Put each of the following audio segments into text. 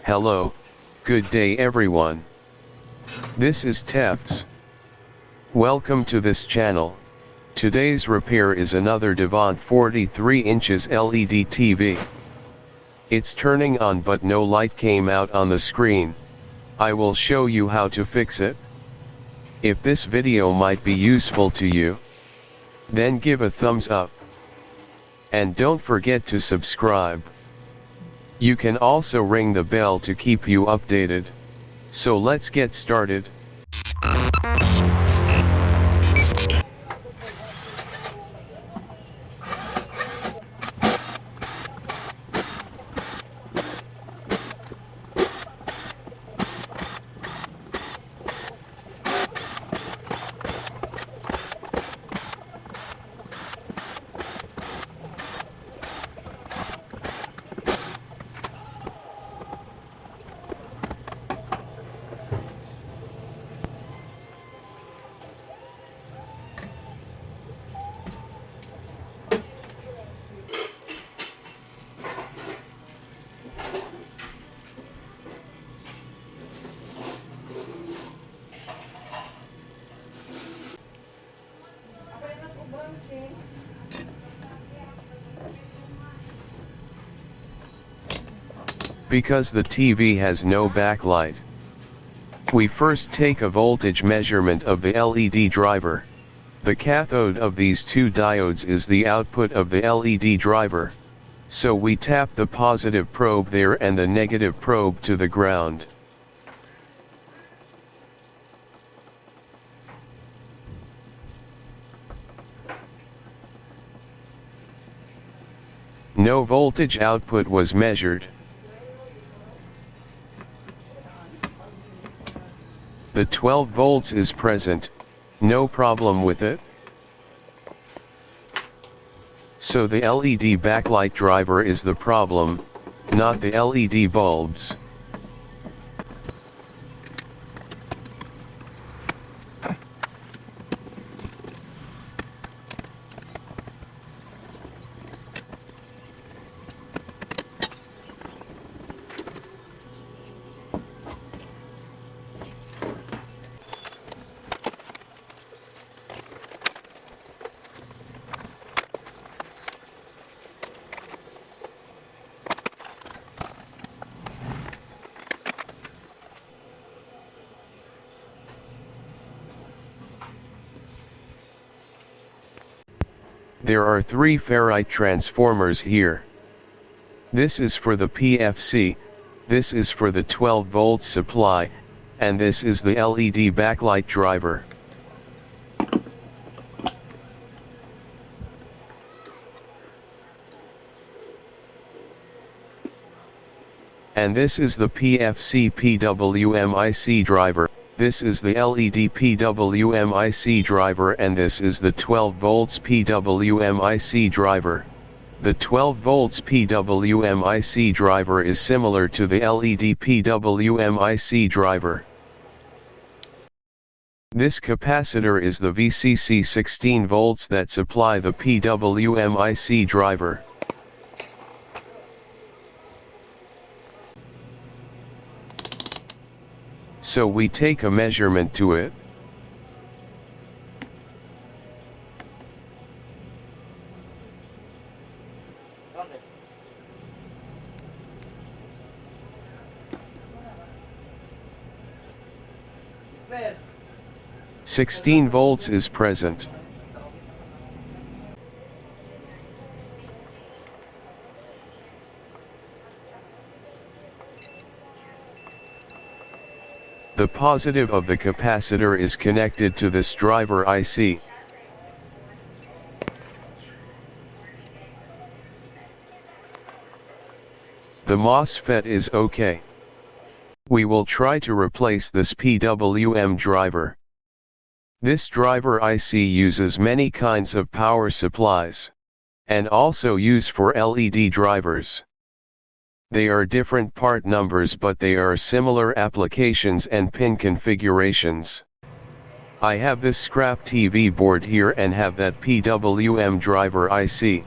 Hello, good day everyone. This is Tefs. Welcome to this channel. Today's repair is another Devant 43 inches LED TV. It's turning on but no light came out on the screen. I will show you how to fix it. If this video might be useful to you, then give a thumbs up. And don't forget to subscribe. You can also ring the bell to keep you updated. So let's get started. Because the TV has no backlight, we first take a voltage measurement of the LED driver. The cathode of these two diodes is the output of the LED driver, so we tap the positive probe there and the negative probe to the ground. No voltage output was measured. The 12 volts is present, no problem with it. So the LED backlight driver is the problem, not the LED bulbs. There are 3 ferrite transformers here. This is for the PFC, this is for the 12 volt supply, and this is the LED backlight driver. And this is the PFC PWM IC driver. This is the LED PWM IC driver and this is the 12 volts PWM IC driver. The 12 volts PWM IC driver is similar to the LED PWM IC driver. This capacitor is the VCC 16 volts that supply the PWM IC driver. So we take a measurement to it. Where? 16 volts is present. The positive of the capacitor is connected to this driver IC. The MOSFET is okay. We will try to replace this PWM driver. This driver IC uses many kinds of power supplies, and also used for LED drivers. They are different part numbers but they are similar applications and pin configurations. I have this scrap TV board here and have that PWM driver IC.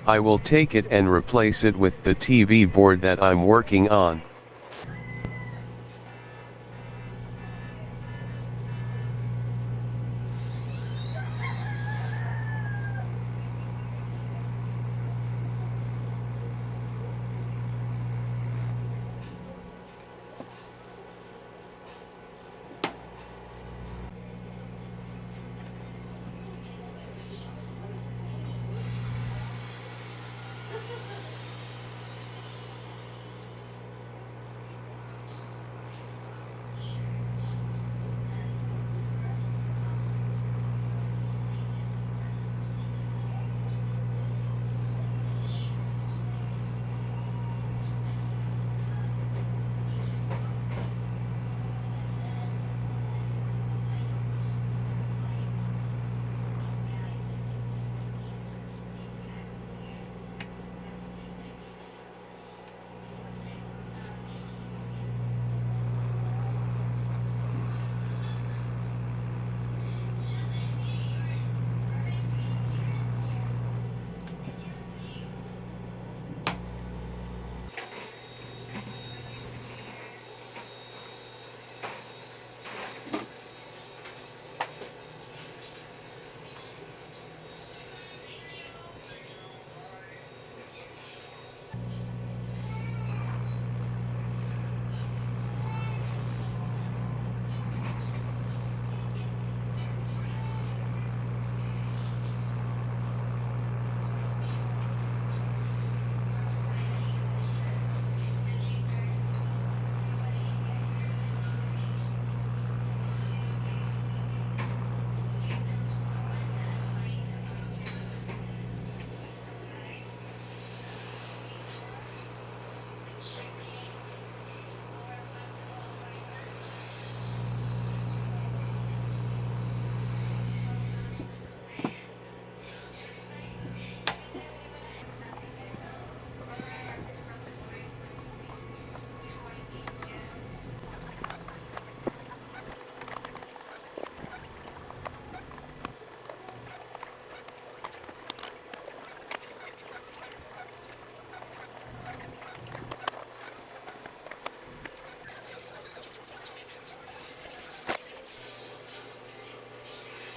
I will take it and replace it with the TV board that I'm working on.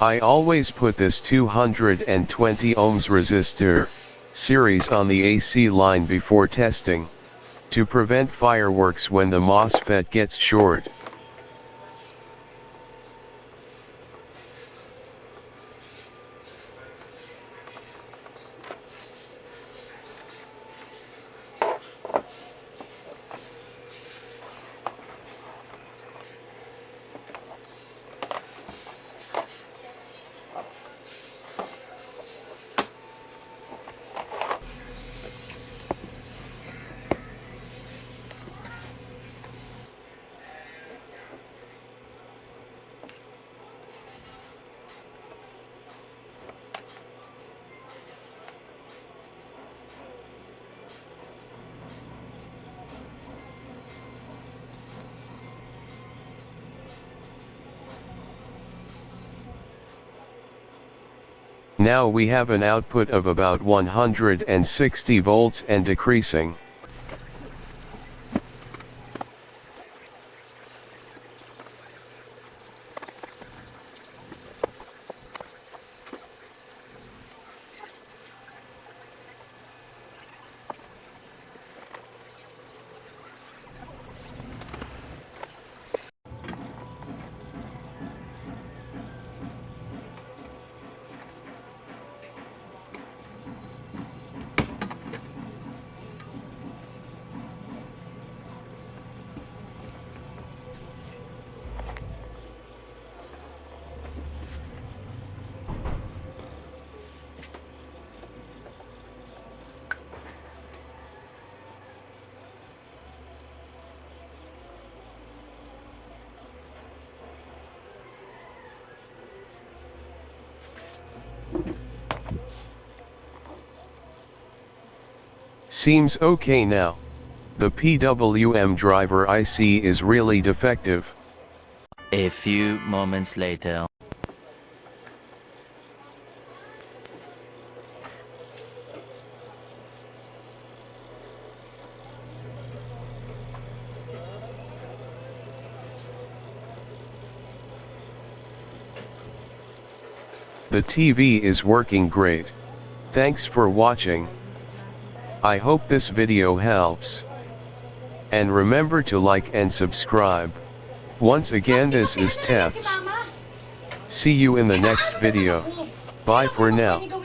I always put this 220 ohms resistor series on the AC line before testing, to prevent fireworks when the MOSFET gets short. Now we have an output of about 160 volts and decreasing. Seems okay now. The PWM driver IC is really defective. A few moments later. The TV is working great. Thanks for watching. I hope this video helps. And remember to like and subscribe. Once again, this is Tefs. See you in the next video. Bye for now.